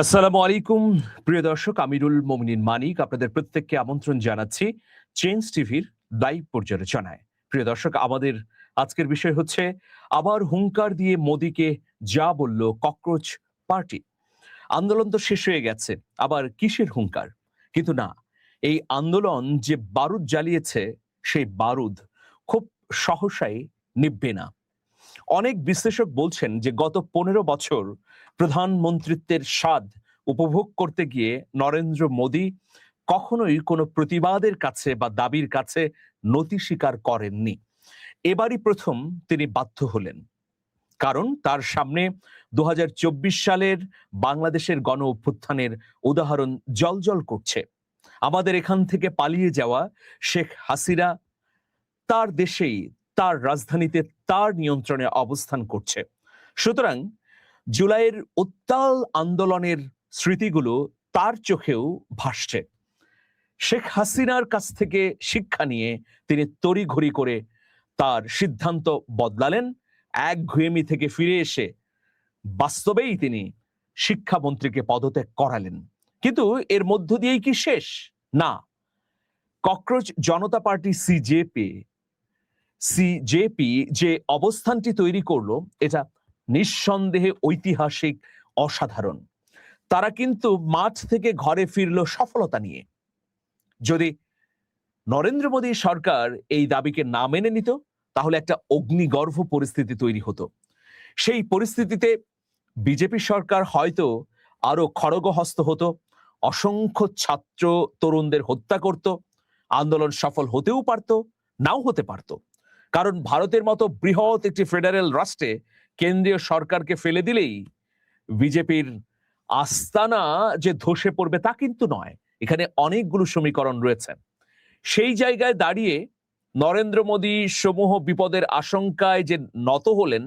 আসসালামু আলাইকুম প্রিয় দর্শক, আমিরুল মোমিনিন মানিক আপনাদের প্রত্যেককে আমন্ত্রণ জানাচ্ছি চেঞ্জ টিভির লাইভ পর্যালোচনায়। প্রিয় দর্শক, আমাদের আজকের বিষয় হচ্ছে আবার হুঙ্কার দিয়ে মোদিকে যা বলল ককরোচ পার্টি। আন্দোলন তো শেষ হয়ে গেছে, আবার কিসের হুঙ্কার? কিন্তু না, এই আন্দোলন যে বারুদ জ্বালিয়েছে সেই বারুদ খুব সহসাই নিভবে না। অনেক বিশ্লেষক বলছেন যে গত 15 বছর প্রধানমন্ত্রিত্বের স্বাদ উপভোগ করতে গিয়ে নরেন্দ্র মোদী কখনোই কোনো প্রতিবাদের কাছে বা দাবির কাছে নতি স্বীকার করেননি। এবারই প্রথম তিনি বাধ্য হলেন, কারণ তার সামনে 2024 সালের বাংলাদেশের গণ অভ্যুত্থানের উদাহরণ জ্বলজ্বল করছে। আমাদের এখান থেকে পালিয়ে যাওয়া শেখ হাসিনা তার দেশেই, তার রাজধানীতে, তার নিয়ন্ত্রণে অবস্থান করছে। সুতরাং জুলাইয়ের উত্তাল আন্দোলনের স্মৃতিগুলো তার চোখেও ভাসছে। শেখ হাসিনার কাছ থেকে শিক্ষা নিয়ে তিনি তড়িঘড়ি করে তার সিদ্ধান্ত বদলালেন। একঘেয়েমি থেকে ফিরে এসে বাস্তবেই তিনি শিক্ষামন্ত্রীকে পদত্যাগ করালেন। কিন্তু এর মধ্য দিয়েই কি শেষ? না, ককরোচ জনতা পার্টি সিজেপি যে অবস্থানটি তৈরি করলো, এটা নিঃসন্দেহে ঐতিহাসিক, অসাধারণ। তারা কিন্তু মাঠ থেকে ঘরে ফিরল সফলতা নিয়ে। যদি নরেন্দ্র মোদী সরকার এই দাবিকে না মেনে নিত, তাহলে একটা অগ্নিগর্ভ পরিস্থিতি তৈরি হতো। সেই পরিস্থিতিতে বিজেপি সরকার হয়তো আরো খড়গহস্ত হতো, অসংখ্য ছাত্র তরুণদের হত্যা করত, আন্দোলন সফল হতেও পারত, নাও হতে পারত। কারণ ভারতের মতো বৃহৎ একটি ফেডারেল রাষ্ট্রে কেন্দ্রীয় সরকারকে ফেলে দিলেই বিজেপির আস্তানা যে ধসে পড়বে তা কিন্তু নয়। এখানে অনেকগুলো সমীকরণ রয়েছে। সেই জায়গায় দাঁড়িয়ে নরেন্দ্র মোদী সমূহ বিপদের আশঙ্কায় যে নত হলেন,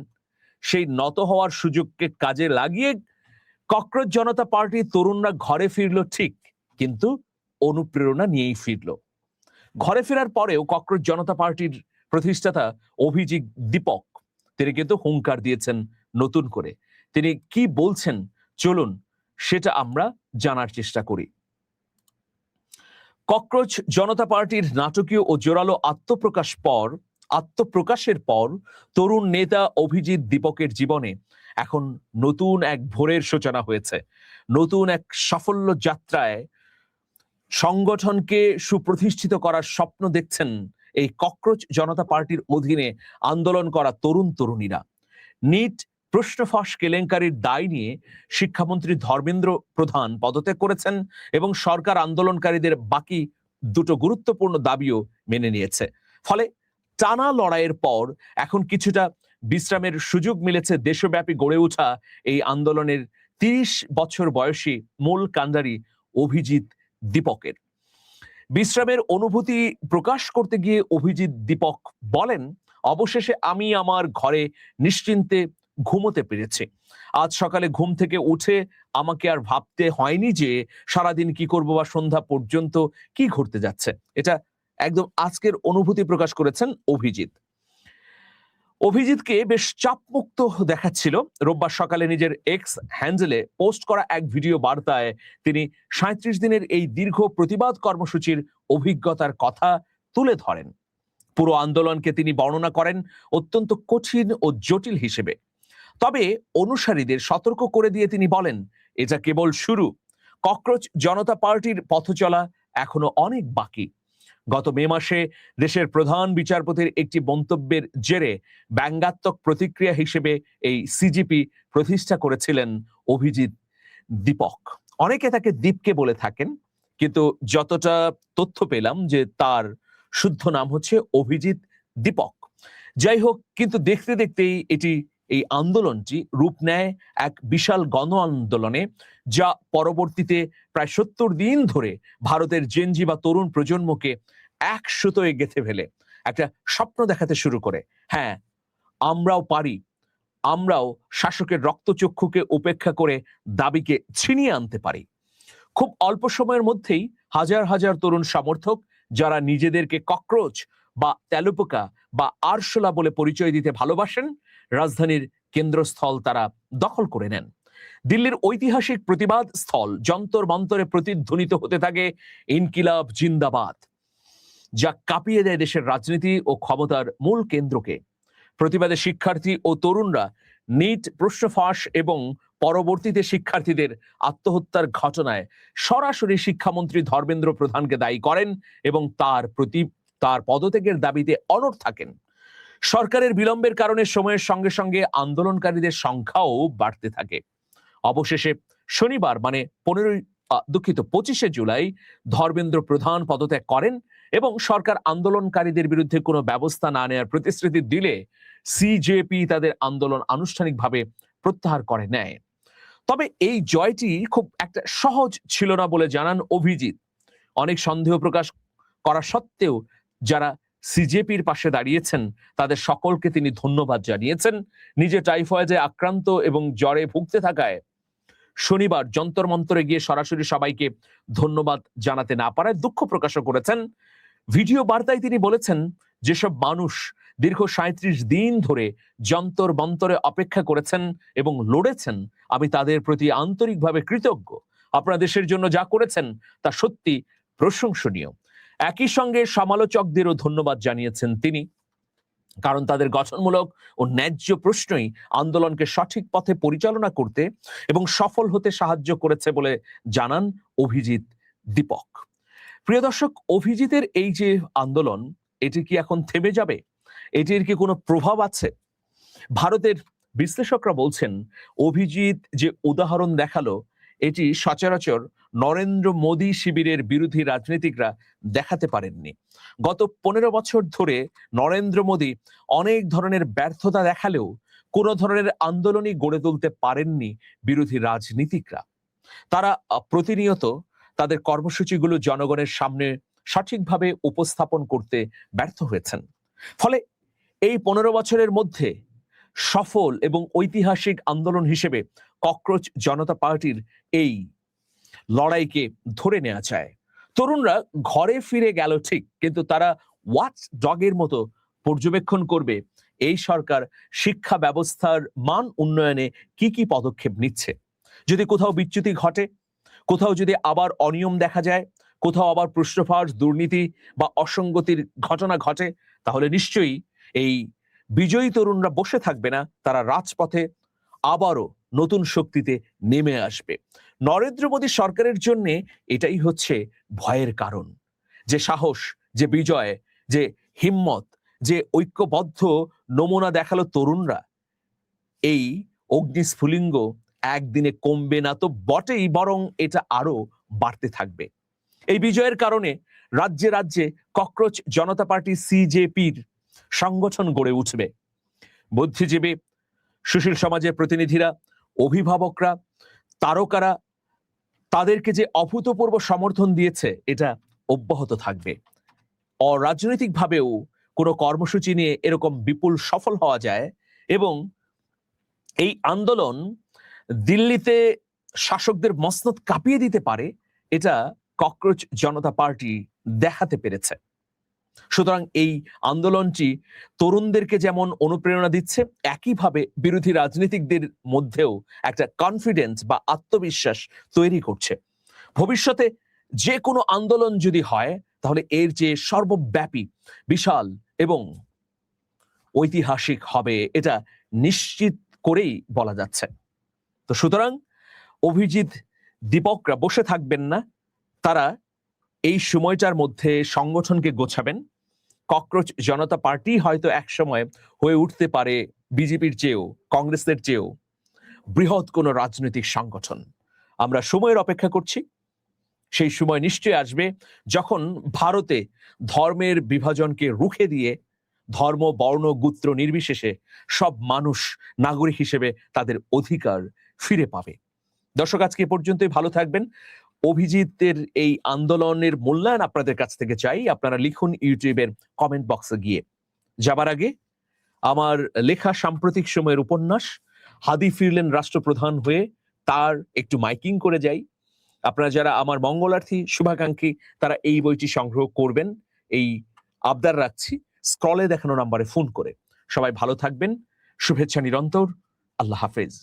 সেই নত হওয়ার সুযোগকে কাজে লাগিয়ে ককরোচ জনতা পার্টির তরুণরা ঘরে ফিরল ঠিক, কিন্তু অনুপ্রেরণা নিয়েই ফিরল। ঘরে ফেরার পরেও ককরোচ জনতা পার্টির প্রতিষ্ঠাতা অভিজিৎ দীপক তিনি কিন্তু হুঙ্কার দিয়েছেন নতুন করে। তিনি কি বলছেন চলুন সেটা আমরা জানার চেষ্টা করি। ককরোচ জনতা পার্টির নাটকীয় ও জোরালো আত্মপ্রকাশের পর তরুণ নেতা অভিজিৎ দীপকের জীবনে এখন নতুন এক ভোরের সূচনা হয়েছে। নতুন এক সাফল্য যাত্রায় সংগঠনকে সুপ্রতিষ্ঠিত করার স্বপ্ন দেখছেন এই ককরোচ জনতা পার্টির অধীনে আন্দোলন করা তরুণ তরুণীরা। নিট প্রশ্ন ফাঁস কেলেঙ্কারির দায় নিয়ে শিক্ষামন্ত্রী ধর্মেন্দ্র প্রধান পদত্যাগ করেছেন এবং সরকার আন্দোলনকারীদের বাকি দুটো গুরুত্বপূর্ণ দাবিও মেনে নিয়েছে। ফলে টানা লড়াইয়ের পর এখন কিছুটা বিশ্রামের সুযোগ মিলেছে দেশব্যাপী গড়ে ওঠা এই আন্দোলনের 30 বছর বয়সী মূল কান্ডারি অভিজিৎ দীপকের। বিশ্রামের অনুভূতি প্রকাশ করতে গিয়ে অভিজিৎ দীপক বলেন, অবশেষে আমি আমার ঘরে নিশ্চিন্তে ঘুমোতে পেরেছি। আজ সকালে ঘুম থেকে উঠে আমাকে আর ভাবতে হয়নি যে সারাদিন কি করব বা সন্ধ্যা পর্যন্ত কি ঘটতে যাচ্ছে। এটা একদম আজকের অনুভূতি প্রকাশ করেছেন অভিজিৎ। অভিজিৎকে বেশ চাপমুক্ত দেখাচ্ছিল। রোববার সকালে নিজের এক্স হ্যান্ডেলে পোস্ট করা এক ভিডিও বার্তায় তিনি 37 দিনের এই দীর্ঘ প্রতিবাদ কর্মসূচির অভিজ্ঞতার কথা তুলে ধরেন। পুরো আন্দোলনকে তিনি বর্ণনা করেন অত্যন্ত কঠিন ও জটিল হিসেবে। তবে অনুসারীদের সতর্ক করে দিয়ে তিনি বলেন, এটা কেবল শুরু। ককরোচ জনতা পার্টির পথ চলা এখনো অনেক বাকি। গত মে মাসে দেশের প্রধান বিচারপতির একটি মন্তব্যের জেরে ব্যঙ্গাত্মক প্রতিক্রিয়া হিসেবে এই সিজিপি প্রতিষ্ঠা করেছিলেন অভিজিৎ দীপক। অনেকে তাকে দীপকে বলে থাকেন, কিন্তু যতটা তথ্য পেলাম যে তার শুদ্ধ নাম হচ্ছে অভিজিৎ দীপক। যাই হোক, কিন্তু দেখতে দেখতেই এই আন্দোলনটি রূপ নেয় এক বিশাল গণ আন্দোলনে, যা পরবর্তীতে প্রায় 70 দিন ধরে ভারতের জেনজি বা তরুণ প্রজন্মকে এক সুতোয় গেঁথে ফেলে একটা স্বপ্ন দেখাতে শুরু করে। হ্যাঁ, আমরাও পারি, আমরাও শাসকের রক্তচক্ষুকে উপেক্ষা করে দাবিকে ছিনিয়ে আনতে পারি। খুব অল্প সময়ের মধ্যেই হাজার হাজার তরুণ সমর্থক, যারা নিজেদেরকে ককরোচ বা তেলপোকা বা আরশোলা বলে পরিচয় দিতে ভালোবাসেন, রাজধানীর কেন্দ্রস্থল তারা দখল করে নেন। দিল্লির ঐতিহাসিক প্রতিবাদ স্থল যন্তর মন্তরে প্রতিধ্বনিত হতে থাকে ইনকিলাব জিন্দাবাদ, যা কাঁপিয়ে দেয় দেশের রাজনীতি ও ক্ষমতার মূল কেন্দ্রকে। প্রতিবাদে শিক্ষার্থী ও তরুণরা নিট প্রশ্ন ফাঁস এবং পরবর্তীতে শিক্ষার্থীদের আত্মহত্যার ঘটনায় সরাসরি শিক্ষামন্ত্রী ধর্মেন্দ্র প্রধানকে দায়ী করেন এবং তার পদত্যাগের দাবিতে অনড় থাকেন। সরকারের বিলম্বের কারণে সময়ের সঙ্গে সঙ্গে আন্দোলনকারীদের সংখ্যাও বাড়তে থাকে। অবশেষে শনিবার মানে 25শে জুলাই ধর্মেন্দ্র প্রধান পদত্যাগ করেন এবং সরকার আন্দোলনকারীদের বিরুদ্ধে কোনো ব্যবস্থা না নেওয়ার প্রতিশ্রুতি দিলে সিজেপি তাদের আন্দোলন আনুষ্ঠানিকভাবে প্রত্যাহার করে নেয়। তবে এই জয়টি খুব একটা সহজ ছিল না বলে জানান অভিজিৎ। অনেক সন্দেহ প্রকাশ করা সত্ত্বেও যারা সিজেপির পাশে দাঁড়িয়েছেন তাদের সকলকে তিনি ধন্যবাদ জানিয়েছেন। নিজে টাইফয়েডে আক্রান্ত এবং জ্বরে ভুগতে থাকায় শনিবার যন্তর মন্তরে গিয়ে সরাসরি সবাইকে ধন্যবাদ জানাতে না পারায় দুঃখ প্রকাশও করেছেন। ভিডিও বার্তায় তিনি বলেছেন, যেসব মানুষ দীর্ঘ 37 দিন ধরে যন্তর মন্তরে অপেক্ষা করেছেন এবং লড়েছেন, আমি তাদের প্রতি আন্তরিকভাবে কৃতজ্ঞ। আপনারা দেশের জন্য যা করেছেন তা সত্যি প্রশংসনীয়। একই সঙ্গে সমালোচকদেরও ধন্যবাদ জানিয়েছেন তিনি, কারণ তাদের গঠনমূলক ও ন্যায্য প্রশ্নই আন্দোলনকে সঠিক পথে পরিচালনা করতে এবং সফল হতে সাহায্য করেছে বলে জানান অভিজিৎ দীপক। প্রিয় দর্শক, অভিজিতের এই যে আন্দোলন, এটি কি এখন থেমে যাবে? এটির কি কোনো প্রভাব আছে? ভারতের বিশ্লেষকরা বলছেন, অভিজিৎ যে উদাহরণ দেখালো এটি সচরাচর নরেন্দ্র মোদী শিবিরের বিরোধী রাজনীতিকরা দেখাতে পারেননি। গত 15 বছর ধরে নরেন্দ্র মোদী অনেক ধরনের ব্যর্থতা দেখালেও কোনো ধরনের আন্দোলনই গড়ে তুলতে পারেননি বিরোধী রাজনীতিকরা। তারা প্রতিনিয়ত তাদের কর্মসূচিগুলো জনগণের সামনে সঠিকভাবে উপস্থাপন করতে ব্যর্থ হয়েছেন। ফলে এই 15 বছরের মধ্যে সফল এবং ঐতিহাসিক আন্দোলন হিসেবে ককরোচ জনতা পার্টির এই লড়াইকে ধরে নেওয়া যায়। তরুণরা ঘরে ফিরে গেল ঠিক, কিন্তু তারা ওয়াচ ডগের মতো পর্যবেক্ষণ করবে এই সরকার শিক্ষা ব্যবস্থার মান উন্নয়নে কি কি পদক্ষেপ নিচ্ছে। যদি কোথাও বিচ্যুতি ঘটে, কোথাও যদি আবার অনিয়ম দেখা যায়, কোথাও আবার প্রশ্নফাঁস, দুর্নীতি বা অসঙ্গতির ঘটনা ঘটে, তাহলে নিশ্চয়ই এই বিজয়ী তরুণরা বসে থাকবে না, তারা রাজপথে আবারও নতুন শক্তিতে নেমে আসবে। নরেন্দ্র মোদী সরকারের জন্য এটাই হচ্ছে ভয়ের কারণ। যে সাহস, যে বিজয়, যে হিম্মত, যে ঐক্যবদ্ধ নমুনা দেখালো তরুণরা, এই অগ্নিস্ফুলিঙ্গ একদিনে কমবে না তো বটেই, বরং এটা আরো বাড়তে থাকবে। এই বিজয়ের কারণে রাজ্যে রাজ্যে ককরোচ জনতা পার্টি সিজেপির সংগঠন গড়ে উঠবে। বুদ্ধিজীবী, সুশীল সমাজের প্রতিনিধিরা, অভিভাবকরা, তারকারা তাদেরকে যে অভূতপূর্ব সমর্থন দিয়েছে এটা অব্যাহত থাকবে। অরাজনৈতিকভাবেও কোনো কর্মসূচি নিয়ে এরকম বিপুল সফল হওয়া যায় এবং এই আন্দোলন দিল্লিতে শাসকদের মসনদ কাঁপিয়ে দিতে পারে, এটা ককরোচ জনতা পার্টি দেখাতে পেরেছে। সুতরাং এই আন্দোলনটি তরুণদেরকে যেমন অনুপ্রেরণা দিচ্ছে, একইভাবে বিরোধী রাজনীতিকদের মধ্যেও একটা কনফিডেন্স বা আত্মবিশ্বাস তৈরি করছে। ভবিষ্যতে যে কোনো আন্দোলন যদি হয় তাহলে এর যে সর্বব্যাপী, বিশাল এবং ঐতিহাসিক হবে, এটা নিশ্চিত করেই বলা যাচ্ছে। তো সুতরাং অভিজিৎ দীপকরা বসে থাকবেন না, তারা এই সময়টার মধ্যে সংগঠনকে গোছাবেন। ককরোচ জনতা পার্টি হয়তো একসময় হয়ে উঠতে পারে বিজেপির চেয়েও, কংগ্রেসের চেয়েও বৃহৎ কোনো রাজনৈতিক সংগঠন। আমরা সময়ের অপেক্ষা করছি। সেই সময় নিশ্চয়ই আসবে যখন ভারতে ধর্মের বিভাজনকে রুখে দিয়ে ধর্ম, বর্ণ, গোত্র নির্বিশেষে সব মানুষ নাগরিক হিসেবে তাদের অধিকার ফিরে পাবে। দর্শক, আজকে এ পর্যন্তই। ভালো থাকবেন। অভিজিতের এই আন্দোলনের মূল্যায়ন আপনাদের কাছ থেকে চাই। আপনারা লিখুন ইউটিউবের কমেন্ট বক্সে গিয়ে। যাবার আগে আমার লেখা সাম্প্রতিক সময়ের উপন্যাস হাদি ফিরলেন রাষ্ট্রপ্রধান হয়ে, তার একটু মাইকিং করে যাই। আপনারা যারা আমার মঙ্গলার্থী শুভাকাঙ্ক্ষী, তারা এই বইটি সংগ্রহ করবেন, এই আবদার রাখছি, স্ক্রলে দেখানো নাম্বারে ফোন করে। সবাই ভালো থাকবেন। শুভেচ্ছা নিরন্তর। আল্লাহ হাফেজ।